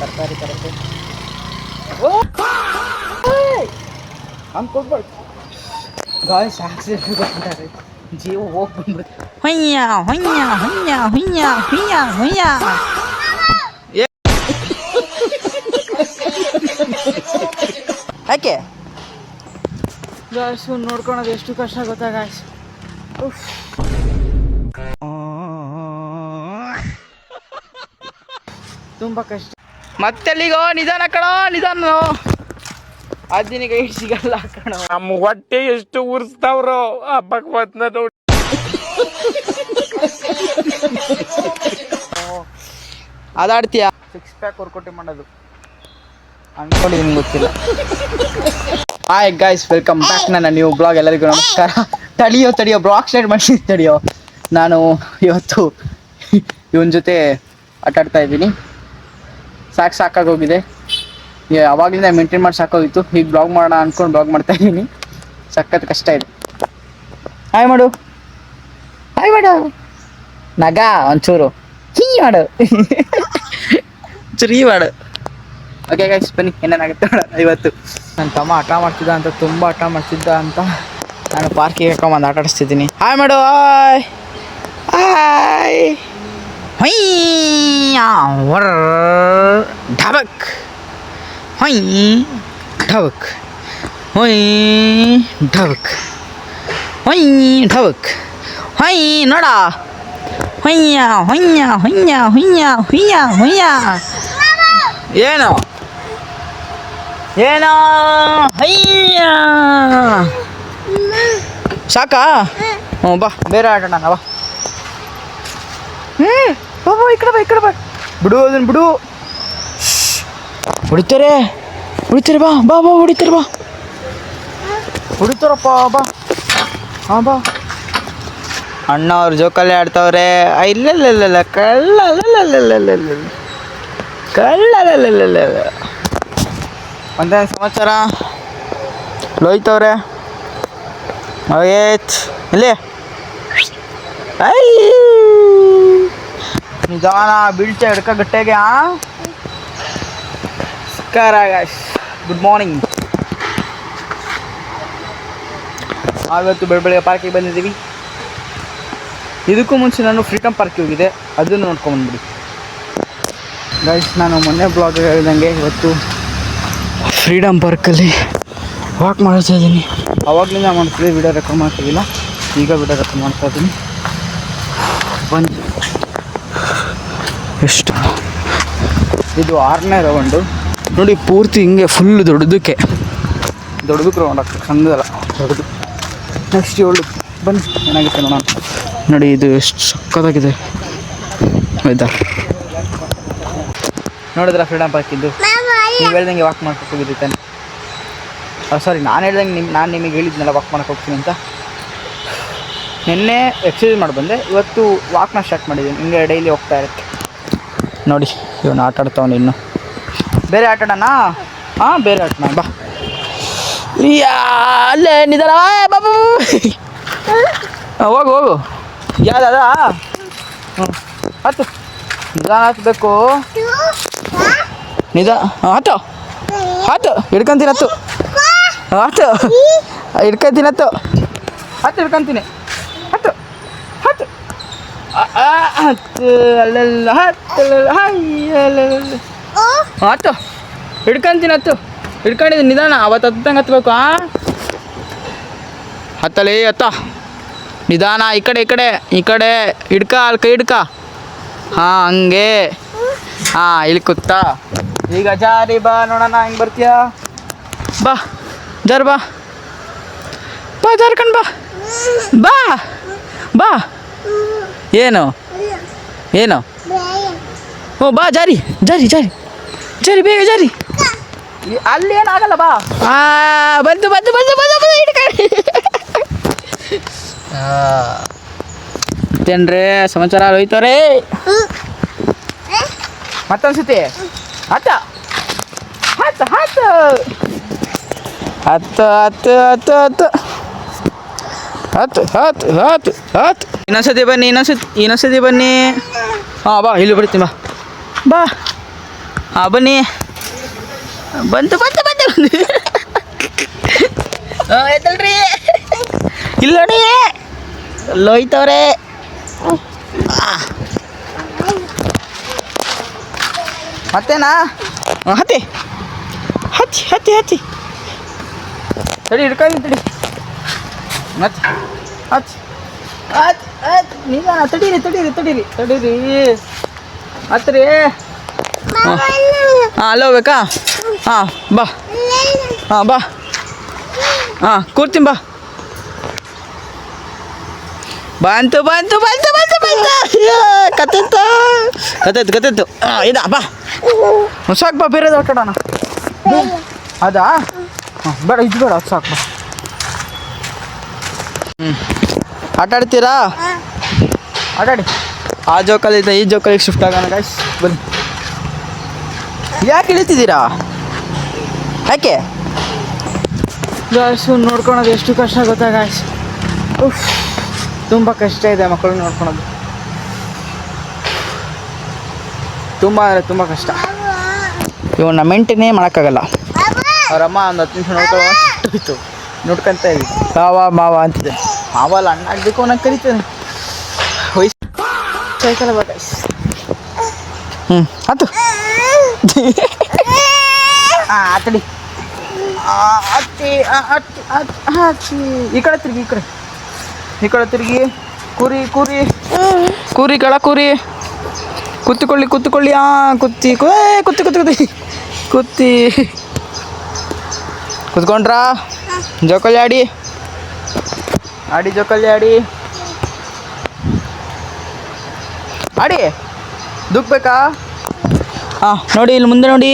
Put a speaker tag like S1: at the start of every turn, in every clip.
S1: ತರಕಾರಿ ತರಕ್ಕೆ ಹಂಗೆ ಕೊಡ್ಬಾರ್ದು ಗಾಯ್ಸ್ ಆಕ್ಸಿಡೆಂಟ್ ಕೊಟ್ಬಿಟ್ಟಾರೆ ಜೀವ ಹೋಗಿ ಬಂದ್ಬಿಟ್ಟು ಹೊಯ್ಯ ಹೊಯ್ಯ ಹೊಯ್ಯ ಹೊಯ್ಯ ಹೊಯ್ಯ ಹೊಯ್ಯ ಯಾಕೆ ಗಾಯ್ಸ್ ನೋಡ್ಕೊಳೋದು ಎಷ್ಟು ಕಷ್ಟ ಗೊತ್ತಾ ಗಾಯ್ಸ್ ತುಂಬ ಕಷ್ಟ ಮತ್ತೆಲ್ಲಿಗೋ ನಿಧಾನ ಕಣೋ ನಿಧಾನ ಅದಿನಿಗೆ ಇಟ್ಟು ಸಿಗಲ್ಲ ಕಣೋ
S2: ನಮ್ಮ ಹೊಟ್ಟೆ ಎಷ್ಟು ಉರ್ಸ್ತಾವ್ರೋ ಆ ಭಗವತ್ನ ನೋಡಿ
S1: ಅದಾಡ್ತೀಯ 6 ಪ್ಯಾಕ್ ವರ್ಕೌಟ್ ಮಾಡೋದು ಅನ್ಕೊಂಡಿದ್ದೀನಿ ಗೊತ್ತಿಲ್ಲ ಹಾಯ್ ಗೈಸ್ ವೆಲ್ಕಮ್ ಬ್ಯಾಕ್ ನನ್ನ ನ್ಯೂ ಬ್ಲಾಗ್ ಎಲ್ಲರಿಗೂ ನಮಸ್ಕಾರ ತಡಿಯೋ ಬ್ಲಾಗ್ ಸ್ಟಾರ್ಟ್ ಮಾಡಿ ತಡಿಯೋ ನಾನು ಇವತ್ತು ಇವನ ಜೊತೆ ಆಟಾಡ್ತಾ ಇದ್ದೀನಿ ಸಾಕಾಗೋಗಿದೆ ಅವಾಗಲಿಂದ ಮೇಂಟೈನ್ ಮಾಡಿ ಸಾಕಾಗೋಗಿತ್ತು ಈಗ ಬ್ಲಾಗ್ ಮಾಡೋಣ ಅಂದ್ಕೊಂಡು ಬ್ಲಾಗ್ ಮಾಡ್ತಾ ಇದ್ದೀನಿ ಸಖತ್ ಕಷ್ಟ ಇದೆ ಹಾಯ್ ಮಾಡು ನಗ ಒಂಚೂರು ಮಾಡು ಚುರಿ ಮಾಡು ಓಕೆ ಗೈಸ್ ಬನ್ನಿ ಏನೇನಾಗುತ್ತೆ ನೋಡೋಣ ಇವತ್ತು ನನ್ನ ತಮ್ಮ ಹಠ ಮಾಡ್ತಿದ್ದ ಅಂತ ತುಂಬ ಹಠ ಮಾಡ್ತಿದ್ದ ಅಂತ ನಾನು ಪಾರ್ಕಿಗೆ ಹಾಕೊಂಬಂದು ಆಟ ಆಡಿಸ್ತಿದ್ದೀನಿ ಹಾಯ್ ಮಾಡು ಹಾಯ್ ಹೊಯ್ಯ ಢಬಕ್ ಹೊಯ್ ಢಬಕ್ ಹೊಯ್ ಢಬಕ್ ಹೊಯ್ ಢಬಕ್ ಹೊಯ್ ನೋಡ ಹೊಯ್ಯ ಹೊಯ್ಯ ಹೊಯ್ಯ ಹೊಯ್ಯ ಹೊಯ್ಯ ಹೊಯ್ಯ ಏನು ಹೊಯ್ಯ ಸಾಕಾ ಹ್ಞೂ ಬಾ ಬೇರೆ ಆಟೋಣ ಬಾ ಬಾ ಈ ಕಡೆ ಬಾ ಬಿಡು ಅದನ್ನು ಬಿಡು ಹೊಡಿತಾರೆ ಬಾ ಹೊಡಿತಾರಪ್ಪ ಬಾ ಹಾಂ ಬಾ ಅಣ್ಣ ಅವ್ರು ಜೋಕಲ್ಲೇ ಆಡ್ತವ್ರೆ ಇಲ್ಲ ಕಳ್ಳ ಒಂದೇ ಸಮಾಚಾರ ಲೋಯ್ತವ್ರೆ ಇಲ್ಲಿ ನಿಧಾನ ಬೀಳ್ಚೆ ಹಿಡ್ಕ ಗಟ್ಟೆಗೆ ಗುಡ್ ಮಾರ್ನಿಂಗ್ ಇವತ್ತು ಬೆಳಗ್ಗೆ ಪಾರ್ಕಿಗೆ ಬಂದಿದ್ದೀವಿ ಇದಕ್ಕೂ ಮುಂಚೆ ನಾನು ಫ್ರೀಡಮ್ ಪಾರ್ಕಿಗೆ ಹೋಗಿದೆ ಅದನ್ನು ನೋಡ್ಕೊಂಬಂದ್ಬಿಡಿ ಗೈಸ್ ನಾನು ಮೊನ್ನೆ ಬ್ಲಾಗ್ ಹೇಳಿದಂಗೆ ಇವತ್ತು ಫ್ರೀಡಮ್ ಪಾರ್ಕಲ್ಲಿ ವಾಕ್ ಮಾಡ್ತಾ ಇದ್ದೀನಿ ಆವಾಗಲಿಂದ ಮಾಡ್ತೀವಿ ವಿಡಿಯೋ ರೆಕಾರ್ಡ್ ಮಾಡ್ತಿದ್ದಿಲ್ಲ ಈಗ ವಿಡಿಯೋ ರೆಕಾರ್ಡ್ ಮಾಡ್ತಾ ಇದ್ದೀನಿ ಬಂದು ಎಷ್ಟು ಇದು 6ನೇ ರೌಂಡು ನೋಡಿ ಪೂರ್ತಿ ಹಿಂಗೆ ಫುಲ್ ದೊಡ್ಡದಕ್ಕೆ ರೌಂಡ್ ಆಗ್ತದೆ ಚಂದಲ್ಲ ದೊಡ್ಡದು ನೆಕ್ಸ್ಟ್ 7 ಬನ್ನಿ ಏನಾಗುತ್ತೆ ನೋಡೋಣ ನೋಡಿ ಇದು ಎಷ್ಟು ಸಕ್ಕತ್ತಾಗಿದೆ ವೆದರ್ ನೋಡಿದ್ರ ಫ್ರೀಡಮ್ ಪಾರ್ಕ್ ಇದ್ದು ನೀವು ಹೇಳ್ದಂಗೆ ವಾಕ್ ಮಾಡ್ಕೊಂಡು ಹೋಗಿದ್ದೆ ತಾನೆ ಸಾರಿ ನಾನು ಹೇಳ್ದಂಗೆ ನಾನು ನಿಮಗೆ ಹೇಳಿದ್ನಲ್ಲ ವಾಕ್ ಮಾಡೋಕೆ ಹೋಗ್ತೀನಿ ಅಂತ ನಿನ್ನೆ ಎಕ್ಸಸೈಸ್ ಮಾಡಿ ಬಂದೆ ಇವತ್ತು ವಾಕ್ನ ಸ್ಟಾರ್ಟ್ ಮಾಡಿದ್ದೀನಿ ಹಿಂಗೆ ಡೈಲಿ ಹೋಗ್ತಾ ಇರುತ್ತೆ ನೋಡಿ ಇವನು ಆಟ ಆಡ್ತಾವನು ಇನ್ನು ಬೇರೆ ಆಟಾಡೋಣ ಬೇರೆ ಆಟೋಣ ಬಾ ಅಲ್ಲೇ ನಿಧಾನ ಬಾಬು ಹೋಗು ಯಾವ್ದದ ಹತ್ತು ನಿಧಾನ ಹತ್ಬೇಕು ಹತ್ತು ಹಿಡ್ಕೊಂತೀನಿ ಹಿಡ್ಕೊಂತೀನಿ ಅಲ್ಲೆಲ್ಲ ಹಿಡ್ಕೊಂಡಿದ್ದೀನಿ ನಿಧಾನ ಅವತ್ತು ಹತ್ತಂಗೆ ಹತ್ಬೇಕು ಹತ್ತಲೇ ನಿಧಾನ ಈ ಕಡೆ ಹಿಡ್ಕ ಅಲ್ಲಿ ಕೈ ಹಿಡ್ಕ ಹಂಗೆ ಇಲ್ಲಿ ಕೂತ ಈಗ ಜಾರಿ ಬಾ ನೋಡೋಣ ಹೆಂಗೆ ಬರ್ತೀಯ ಬಾ ಜಾರ್ಕಂಡು ಬಾ ಏನು ಓ ಬಾ ಜಾರಿ ಬೇಗ ಜಾರಿ ಅಲ್ಲಿ ಏನಾಗಲ್ಲ ಬಾ ಬಂದು ಮತ್ತೇನ್ರಿ ಸಮಾಚಾರ ಹೋಯ್ತವ್ರೆ ಮತ್ತೊಂದ್ಸತಿ ಹತ್ತು ಇನ್ನೊಂದ್ಸತಿ ಬನ್ನಿ ಹಾಂ ಬಾ ಇಲ್ಲಿ ಬಿಡ್ತೀನಿ ಬಾ ಹಾಂ ಬನ್ನಿ. ಬಂತು ಬಂತು ಬಂತು ಬಂದು ಆಯ್ತಲ್ರಿ. ಇಲ್ಲ ನೋಡಿ ಲೋಯ್ತವ್ರೆ. ಮತ್ತೇನಾ? ಹತ್ತಿ ಹಚ್ಚಿ ಹತ್ತಿ ಹಚ್ಚಿ ತಡಿ ಹಿಡ್ಕೊಂಡು ತಡಿ ಮತ್ತೆ ಹಚ್ಚಿ ಹಚ್ಚಿ ಹಚ್ಚಿ ನಿಧಾನ ತಡೀರಿ ತಡೀರಿ ತಡೀರಿ ತಡೀರಿ ಹತ್ರಿ. ಹಾಂ ಅಲ್ಲಿ ಹೋಗ್ಬೇಕಾ? ಹಾಂ ಬಾ. ಹಾಂ ಬಾ. ಹಾಂ ಕೂರ್ತೀನಿ ಬಾ. ಬಂತು ಬಂತು ಬಂತು ಬಂತು ಬಂತು ಕತ್ತಿತ್ತು ಕತ್ತಿತ್ತು ಕತ್ತಿತ್ತು. ಹಾಂ ಇದಾ ಬಾ ಸಾಕು ಬಾ. ಬೇರೆದು ಆಟಾಡೋಣ. ಅದಾ? ಹಾಂ ಬೇಡ ಇದು ಬೇಡ ಅದು ಸಾಕು ಬಾ. ಆಟ ಆಡ್ತೀರಾ? ಆಟಾಡಿ. ಆ ಜೋಕಲ್ಲಿದ್ದ ಈ ಜೋಕಲ್ಲಿಗೆ ಶಿಫ್ಟ್ ಆಗೋಣ ಗಾಯ್ಸ್. ಬನ್ನಿ. ಯಾಕೆ ಇಳಿತಿದ್ದೀರಾ? ಯಾಕೆ ಗಾಯ್ಸು? ನೋಡ್ಕೊಳೋದು ಎಷ್ಟು ಕಷ್ಟ ಗೊತ್ತಾ ಗಾಯ್ಸ್? ತುಂಬ ಕಷ್ಟ ಇದೆ ಮಕ್ಕಳು ನೋಡ್ಕೊಳೋದು. ತುಂಬ ಅಂದರೆ ತುಂಬ ಕಷ್ಟ. ಇವನ್ನ ಮೇಂಟೈನೇ ಮಾಡೋಕ್ಕಾಗಲ್ಲ. ಅವರಮ್ಮ ಒಂದು 10 ನಿಮಿಷ ನೋಡ್ಕೊಳ್ಳೋಷ್ಟು ನೋಡ್ಕೊತ ಇದ್ವಿ. ಮಾವ ಮಾವ ಅಂತಿದ್ದೆ. ಮಾವಲ್ಲ ಅಣ್ಣ ಆಗಬೇಕು ಅನ್ನೋ ಕರಿತೇನೆ. ವಯಸ್ಸು ಸೈಕಲ್ ಬಾ ಗಾಯ್ಸ್. ಆಯ್ತು. ಹಾಂ ಆತಡಿ. ಹತ್ತಿ ಹತ್ತಿ ಹತ್ತಿ ಈ ಕಡೆ ತಿರುಗಿ ಈ ಕಡೆ ತಿರುಗಿ. ಕುರಿ ಕುರಿ ಕುರಿ ಕಳ ಕುರಿ. ಕುತ್ತುಕೊಳ್ಳಿ ಕುತ್ತುಕೊಳ್ಳಿ. ಕುತ್ತಿ ಕುತ್ತಿ ಕುತ್ತಿ ಕುತ್ತಿ ಕುತ್ತಿ ಕುತ್ಕೊಂಡ್ರಾ? ಜೋಕಾಲಿ ಆಡಿ ಆಡಿ ಜೋಕಾಲಿ ಆಡಿ ಆಡಿ. ದುಗ್ಬೇಕಾ? ಹಾಂ ನೋಡಿ ಇಲ್ಲಿ ಮುಂದೆ ನೋಡಿ.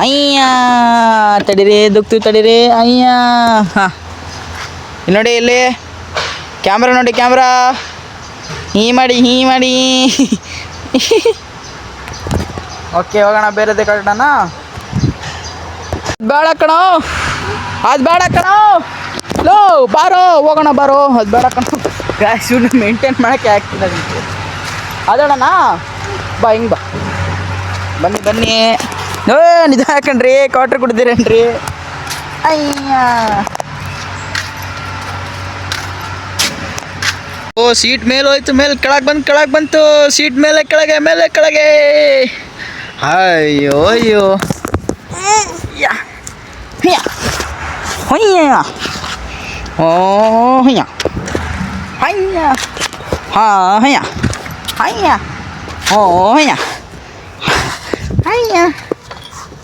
S1: ಅಯ್ಯ ತಡೀರಿ ದುಗ್ತೀವಿ ತಡೀರಿ. ಅಯ್ಯ ಹಾಂ ನೋಡಿ ಇಲ್ಲಿ ಕ್ಯಾಮ್ರಾ ನೋಡಿ. ಕ್ಯಾಮ್ರಾ ಹೀ ಮಾಡಿ ಹೀ ಮಾಡಿ. ಓಕೆ ಹೋಗೋಣ. ಬೇರೆದೇ ಕಟ್ಟೋಣ. ಬೇಡ ಕಣೋ ಅದು ಬೇಡ ಕಣೋ. ಲೋ ಬಾರೋ ಹೋಗೋಣ ಬಾರೋ. ಅದು ಬೇಡ ಕಣೋ. ಗ್ಯಾಸ್ ಮೇಂಟೈನ್ ಮಾಡೋಕ್ಕೆ ಆಗ್ತಿಲ್ಲ ನಿಮಗೆ. ಅದೋಣ ಬಾ ಹಿಂಗೆ ಬಾ. ಬನ್ನಿ ಬನ್ನಿ. ನಿಜ ಹಾಕಣ್ರಿ. ಕ್ವಾರ್ಟರ್ ಕುಡ್ದಿರೇನ್ರಿ? ಅಯ್ಯ ಓ ಸೀಟ್ ಮೇಲೆ ಹೋಯ್ತು. ಮೇಲೆ ಕೆಳಗೆ ಬಂತು ಕೆಳಗೆ ಬಂತು. ಸೀಟ್ ಮೇಲೆ ಕೆಳಗೆ ಮೇಲೆ ಕೆಳಗೆ. ಅಯ್ಯೋ ಅಯ್ಯೋ ಯಾ ಹಿಯ ಹೊಯ್ಯ ಓ ಹಿಯ ಹಯ್ಯ ಹಾಂ ಹಯ್ಯ ಹಯ್ಯ ಓ ಹಯ್ಯ ಹಯ್ಯ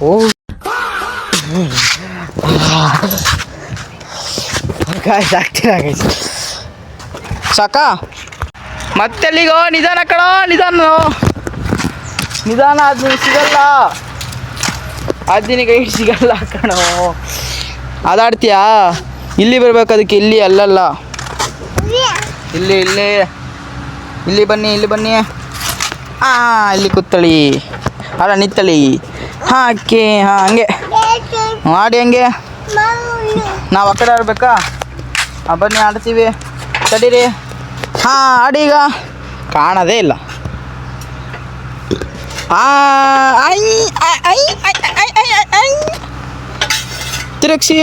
S1: ಓ ಆಗ್ತೀರಾ ಸಾಕಾ? ಮತ್ತೆಲ್ಲಿಗೋ? ನಿಧಾನ ಕಣೋ ನಿಧಾನ. ನಿಧಾನ ಆದ್ಮೇಲೆ ಸಿಗಲ್ಲ. ಆದ್ನಿಗೆ ಸಿಗಲ್ಲ ಕಣೋ. ಅದಾಡ್ತೀಯಾ? ಇಲ್ಲಿ ಬರ್ಬೇಕು ಅದಕ್ಕೆ. ಇಲ್ಲಿ ಅಲ್ಲಲ್ಲ. ಇಲ್ಲಿ ಇಲ್ಲಿ ಇಲ್ಲಿ ಬನ್ನಿ ಇಲ್ಲಿ ಬನ್ನಿ. ಹಾಂ ಇಲ್ಲಿ ಕೂತ್ತಳಿ. ಅಲ್ಲ ನಿತ್ತಳಿ. ಹಾಂ ಅಕ್ಕಿ. ಹಾಂ ಹಂಗೆ ಮಾಡಿ ಹಂಗೆ. ನಾವು ಆ ಕಡೆ ಆಡ್ಬೇಕಾ? ಹಾಂ ಬನ್ನಿ ಆಡ್ತೀವಿ. ತಡೀರಿ. ಹಾಂ ಆಡಿ. ಈಗ ಕಾಣೋದೇ ಇಲ್ಲ. ತಿರುಗಿಸಿ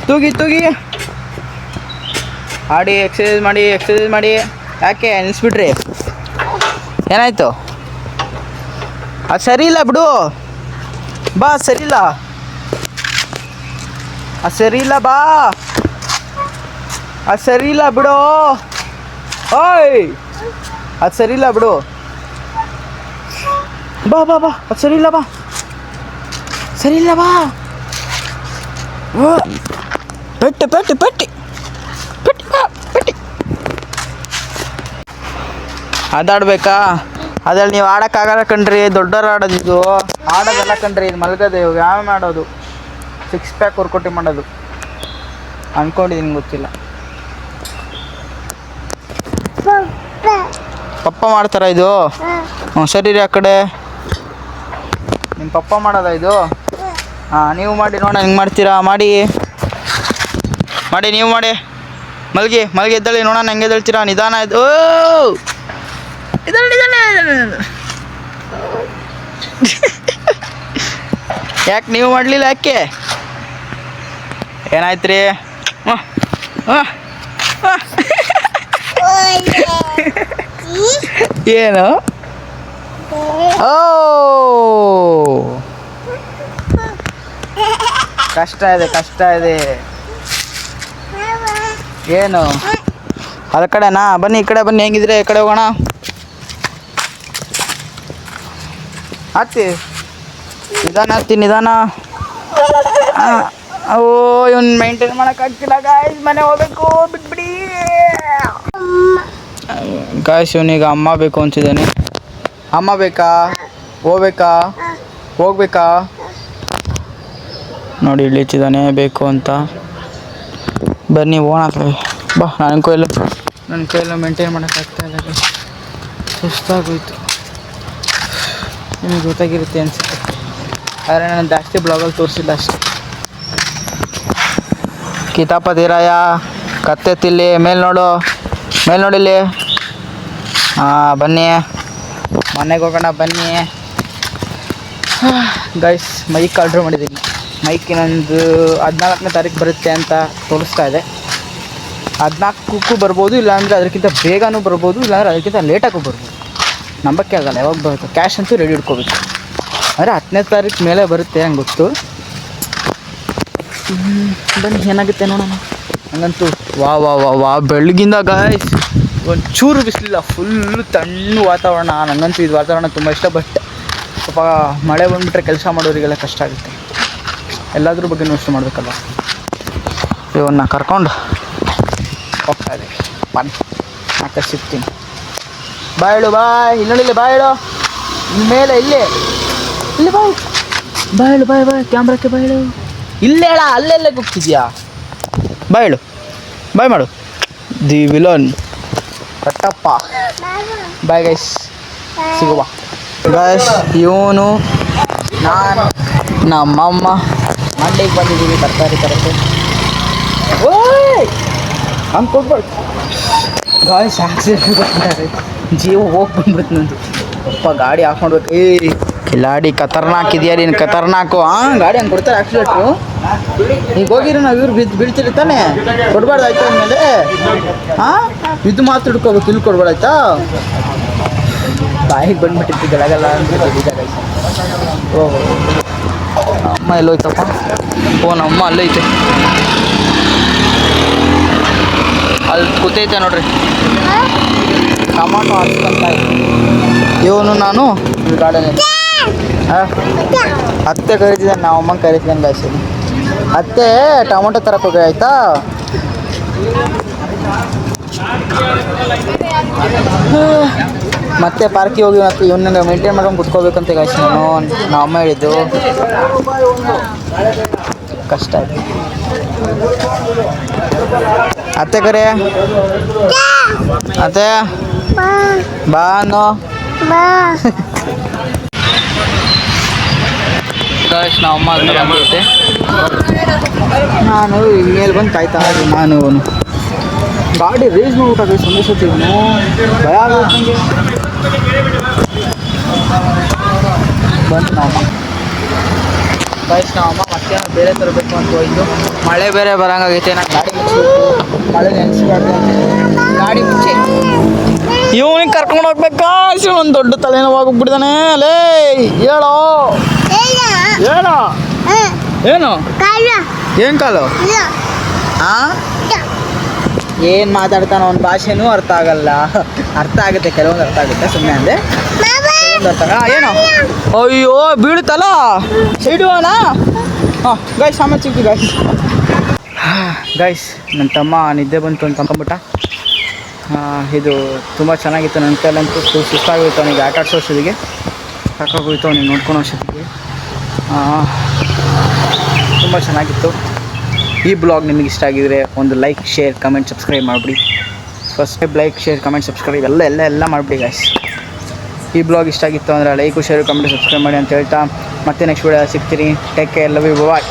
S1: ತೂಗಿ ತೂಗಿ ಆಡಿ. ಎಕ್ಸಸೈಸ್ ಮಾಡಿ ಎಕ್ಸಸೈಸ್ ಮಾಡಿ. ಯಾಕೆ ನಿಲ್ಲಿಸ್ಬಿಟ್ರಿ? ಏನಾಯಿತು? ಅದು ಸರಿ ಇಲ್ಲ ಬಿಡು. ಬಾ ಸರಿ ಇಲ್ಲ. ಅದು ಸರಿ ಇಲ್ಲ ಬಾ. ಅದು ಸರಿ ಇಲ್ಲ ಬಿಡು. ಓಯ್ ಅದು ಸರಿ ಇಲ್ಲ ಬಿಡು. ಬಾ ಬಾ ಬಾ. ಅದು ಸರಿ ಇಲ್ಲ ಬಾ. ಸರಿ ಇಲ್ಲ ಬಾ. ಪೆಟ್ಟು ಪೆಟ್ಟು ಪೆಟ್ಟಿ ಪೆಟ್ಟಿ ಪೆಟ್ಟಿ. ಅದಾಡ್ಬೇಕಾ? ಅದ್ರಲ್ಲಿ ನೀವು ಆಡೋಕ್ಕಾಗಲ್ಲ ಕಣ್ರಿ. ದೊಡ್ಡವ್ರು ಆಡೋದಿದು. ಆಡೋದಲ್ಲ ಕಣ್ರಿ. ಇದು ಮಲ್ಗದೆ ಯಾವ ಮಾಡೋದು? 6 ಪ್ಯಾಕ್ ವರ್ಕೌಟಿ ಮಾಡೋದು ಅಂದ್ಕೊಂಡಿದ್ದೀನಿ. ಗೊತ್ತಿಲ್ಲ. ಪಪ್ಪ ಮಾಡ್ತಾರ ಇದು? ಹ್ಞೂ ಸರಿ ರೀ. ಆ ಕಡೆ ನಿಮ್ಮ ಪಪ್ಪ ಮಾಡೋದ ಇದು? ಹಾಂ ನೀವು ಮಾಡಿ ನೋಡೋಣ. ಹಿಂಗೆ ಮಾಡ್ತೀರಾ? ಮಾಡಿ ಮಾಡಿ ನೀವು ಮಾಡಿ. ಮಲ್ಗಿ ಮಲ್ಗಿ ಎದ್ದಳಿ ನೋಡೋಣ. ಹೆಂಗೆ ಎದ್ದೇಳ್ತೀರಾ? ನಿಧಾನ ಇದು. ಇದರಲ್ಲಿ ಯಾಕೆ ನೀವು ಮಾಡಲಿಲ್ಲ? ಯಾಕೆ ಏನಾಯ್ತು ರೀ? ಏನು? ಓ ಕಷ್ಟ ಇದೆ. ಏನು ಅದ ಕಡೆನಾ? ಬನ್ನಿ, ಈ ಕಡೆ ಬನ್ನಿ. ಹೆಂಗಿದ್ರೆ ಈ ಕಡೆ ಹೋಗೋಣ. ನಿಧಾನ. ಓ ಇವನ್ ಮೇಂಟೈನ್ ಮಾಡೋಕ್ಕಾಗ್ತಿಲ್ಲ ಗಾಯ್ಸ್. ಮನೆ ಹೋಗ್ಬೇಕು, ಬಿಟ್ಬಿಡಿ ಗಾಯ್ಸ್. ಇವನೀಗ ಅಮ್ಮ ಬೇಕು ಅಂತಿದ್ದಾನೆ. ಅಮ್ಮ ಬೇಕಾ? ಹೋಗ್ಬೇಕಾ? ನೋಡಿ ಇಲ್ಲಿ ಇಚ್ಚಿದ್ದಾನೆ ಬೇಕು ಅಂತ. ಬನ್ನಿ ಹೋಗೋಣ. ಬಾ. ನನ್ನ ಕೈಯೆಲ್ಲ ಮೇಂಟೈನ್ ಮಾಡೋಕ್ಕಾಗ್ತಾಯಿಲ್ಲ, ಸುಸ್ತಾಗೋಯ್ತು. ನಿಮಗೆ ಗೊತ್ತಾಗಿರುತ್ತೆ ಅನಿಸುತ್ತೆ, ಆದರೆ ನಾನು ಜಾಸ್ತಿ ಬ್ಲಾಗಲ್ಲಿ ತೋರಿಸಿಲ್ಲ ಅಷ್ಟೇ. ಕಿತಾಪತಿರಾಯ ಕತ್ತೆ ತಿಲ್ಲಿ ಮೇಲೆ ನೋಡಿಲ್ಲಿ. ಹಾಂ ಬನ್ನಿ, ಮನೆಗೆ ಹೋಗೋಣ ಬನ್ನಿ ಗೈಸ್. ಮೈಕ್ ಆರ್ಡ್ರ್ ಮಾಡಿದ್ದೀನಿ. ಮೈಕ್ ಇನ್ನೊಂದು 14ನೇ ತಾರೀಕು ಬರುತ್ತೆ ಅಂತ ತೋರಿಸ್ತಾ ಇದೆ. 14ಕ್ಕೂ ಬರ್ಬೋದು, ಇಲ್ಲಾಂದರೆ ಅದಕ್ಕಿಂತ ಬೇಗನೂ ಬರ್ಬೋದು, ಇಲ್ಲಾಂದರೆ ಅದಕ್ಕಿಂತ ಲೇಟಾಗೂ ಬರ್ಬೋದು. ನಂಬಕ್ಕೆ ಆಗಲ್ಲ ಯಾವಾಗ ಬರುತ್ತೆ. ಕ್ಯಾಶ್ ಅಂತೂ ರೆಡಿ ಇಟ್ಕೋಬೇಕು. ಅಂದರೆ 10ನೇ ತಾರೀಕು ಮೇಲೆ ಬರುತ್ತೆ ಹಂಗೆ ಗೊತ್ತು. ಬನ್ನಿ ಏನಾಗುತ್ತೆ ನೋಡೋಣ. ಹಂಗಂತೂ ವಾ ಬೆಳಗಿಂದ ಗಾಯ್ಸ್ ಒಂಚೂರು ಬಿಸಿಲಿಲ್ಲ, ಫುಲ್ಲು ತಣ್ಣು ವಾತಾವರಣ. ನನಗಂತೂ ಇದು ವಾತಾವರಣ ತುಂಬ ಇಷ್ಟ. ಬಟ್ ಸ್ವಲ್ಪ ಮಳೆ ಬಂದುಬಿಟ್ರೆ ಕೆಲಸ ಮಾಡೋರಿಗೆಲ್ಲ ಕಷ್ಟ ಆಗುತ್ತೆ. ಎಲ್ಲದ್ರ ಬಗ್ಗೆ ಯೋಚನೆ ಮಾಡಬೇಕಲ್ಲ. ಇವನ್ನ ಕರ್ಕೊಂಡು ಹೋಗ್ತಾ ಇದೆ. ಬನ್ನಿ ಮತ್ತೆ ಸಿಗ್ತೀನಿ. ಬಾಯ್ ಇಲ್ಲಿ ನೋಡಿಲ್ಲ, ಬಾಯ್ ಮೇಲೆ ಇಲ್ಲಿ ಬಾಯ್ ಕ್ಯಾಮ್ರಾಕ್ಕೆ ಬಾಯ್ ಇಲ್ಲೇ ಹೇಳ. ಅಲ್ಲೆಲ್ಲ ಹೋಗ್ತಿದ್ಯಾ? ಬಾಯ್ ಮಾಡು. The villain Kattappa. Bye guys, ಸಿಗುವ ಗೈಸ್. ಇವನು ನಾನು ನಮ್ಮಮ್ಮ ಮಂಡ್ಯಕ್ಕೆ ಬಂದಿದ್ದೀವಿ ತರಕಾರಿ ತರಕ್ಕೆ. ಹಂಗೆ ಕೊಡ್ಬಾರ್ದು ಗಾಯ್ಸ್. ಆಕ್ಸಿಡೆಂಟ್ ಬರ್ತಾರೆ, ಜೀವ ಹೋಗಿ ಬಂದ್ಬಿಡ್ತು ನಂದು. ಅಪ್ಪ ಗಾಡಿ ಹಾಕ್ಕೊಂಡ್ಬೇಕು. ಕಿಲಾಡಿ ಖತರ್ನಾಕ್ ಇದೆಯಾ ನೀನು? ಖತರ್ನಾಕು. ಗಾಡಿ ಹಂಗೆ ಕೊಡ್ತಾರೆ ಆಕ್ಸಿಡೆಂಟು. ಈಗ ಹೋಗಿರೋ ನಾವು ಇವ್ರು ಬೀಳ್ತಿರಿ ತಾನೆ, ಕೊಡ್ಬಾರ್ದು ಆಯ್ತಾ ಅಂದಮೇಲೆ. ಇದು ಮಾತ್ರ ಹಿಡ್ಕೋಬೇಕು, ಇಲ್ಲಿ ಕೊಡ್ಬಾರ್ದಾಯ್ತಾ? ಬಾಯಿಗೆ ಬಂದ್ಬಿಟ್ಟಿತ್ತು ಗೆಳಗಲ್ಲ ಅಂತ. ಓಹೋ ಅಮ್ಮ ಎಲ್ಲೋಯ್ತಪ್ಪ? ನಮ್ಮ ಅಲ್ಲೈತೆ, ಅಲ್ಲಿ ಕೂತೈತೆ ನೋಡ್ರಿ. ಟಮಾಟೊ ಹಾಕ್ಸ್ಕೊಂತ ಇವನು ನಾನು ಗಾರ್ಡನಲ್ಲಿ. ಅತ್ತೆ ಕರೀತಿದ್ದಾನೆ, ನಾವು ಅಮ್ಮಂಗೆ ಕರೀತಿದ್ದಾನೆ ಗಾಯ್ಸಿ. ಅತ್ತೆ ಟೊಮೊಟೊ ತರಕ್ಕೆ ಹೋಗಿ ಆಯಿತಾ? ಮತ್ತೆ ಪಾರ್ಕಿಗೆ ಹೋಗಿ ಮತ್ತೆ ಇವನ್ನ ಮೇಂಟೈನ್ ಮಾಡ್ಕೊಂಡು ಕುತ್ಕೋಬೇಕಂತ ಗಾಯ್ಸಿ. ನಾವು ಅಮ್ಮ ಹೇಳಿದ್ದು ಕಷ್ಟ ಆಯ್ತು. ಅತ್ತೆ ಕರೆ, ಅತ್ತೆ ಬಾ ಅನ್ನೋ. ಗಾಯ್ಸ್ ನಾವು ಅಮ್ಮ ಆಗೈತೆ. ನಾನು ಮೇಲೆ ಬಂದು ಕಾಯ್ತಾ ಇದ್ದೀನಿ. ನಾನು ಗಾಡಿ ರೇಸ್ ಮಾಡ್ಬಿಟ್ಟಾಗ ಸಂದೇಶತಿ ಇವನು ಭಯ ಆಗೋದು. ಬಂತು ನಾವಮ್ಮ. ಗಾಯ್ಸ್ ನಾವಮ್ಮ ಮತ್ತೆ ಬೇರೆ ತರಬೇಕು ಅಂತ ಹೋಯ್ತು. ಮಳೆ ಬೇರೆ ಬರೋಂಗಾಗೈತೆ. ನಾನು ಗಾಡಿ ಮುಚ್ಚಬೇಕು, ಮಳೆ ನೆನೆಸ್ಬಾರ್ದು. ಗಾಡಿ ಮುಚ್ಚಿ ಇವನಿಗೆ ಕರ್ಕೊಂಡು ಹೋಗ್ಬೇಕಾ? ಒಂದು ದೊಡ್ಡ ತಲೆನೋವಾಗ್ಬಿಟ್ಟಿದ್ದಾನೆ. ಅಲೇ ಹೇಳೋ ಏನು ಏನು ಕಾಲು? ಏನು ಮಾತಾಡ್ತಾನೋ ಅವ್ನ ಭಾಷೆನೂ ಅರ್ಥ ಆಗಲ್ಲ. ಅರ್ಥ ಆಗುತ್ತೆ, ಕೆಲವೊಂದು ಅರ್ಥ ಆಗುತ್ತೆ, ಸುಮ್ಮನೆ ಅಂದೆ. ಏನೋ ಅಯ್ಯೋ ಬೀಳುತ್ತಲ್ಲ, ಸೈಡು ಅಣ್ಣ. ಗೈಸ್ ಆಮೇಲೆ ಸಿಗ್ತೀವಿ ಗೈಸ್. ನನ್ನ ತಮ್ಮ ನಿದ್ದೆ ಬಂತು ಅಂತ ಅಂದ್ಕೊಂಬಿಟ್ಟ. ಇದು ತುಂಬ ಚೆನ್ನಾಗಿತ್ತು. ನನ್ನ ಕೈಲಂತೂ ಸುಸ್ತಾಗೋಯ್ತು ಅವನಿಗೆ ಆಟ ಆಡ್ಸೋಷ್ಟೊತ್ತಿಗೆ. ಸಾಕಾಗೋಯ್ತು ಅವನಿಗೆ ನೋಡ್ಕೊಳೋ ಅಷ್ಟೊತ್ತಿಗೆ. ತುಂಬ ಚೆನ್ನಾಗಿತ್ತು. ಈ ಬ್ಲಾಗ್ ನಿಮಗೆ ಇಷ್ಟ ಆಗಿದರೆ ಒಂದು ಲೈಕ್, ಶೇರ್, ಕಮೆಂಟ್, ಸಬ್ಸ್ಕ್ರೈಬ್ ಮಾಡಿಬಿಡಿ. ಲೈಕ್, ಶೇರ್, ಕಮೆಂಟ್, ಸಬ್ಸ್ಕ್ರೈಬ್ ಎಲ್ಲ ಮಾಡಿಬಿಡಿ ಗಾಯ್ಸ್. ಈ ಬ್ಲಾಗ್ ಇಷ್ಟ ಆಗಿತ್ತು ಅಂದರೆ ಲೈಕು, ಶೇರು, ಕಮೆಂಟ್, ಸಬ್ಸ್ಕ್ರೈಬ್ ಮಾಡಿ ಅಂತ ಹೇಳ್ತಾ ಮತ್ತೆ ನೆಕ್ಸ್ಟ್ ವಿಡಿಯೋ ಸಿಗ್ತೀನಿ. Take care, love you, bye.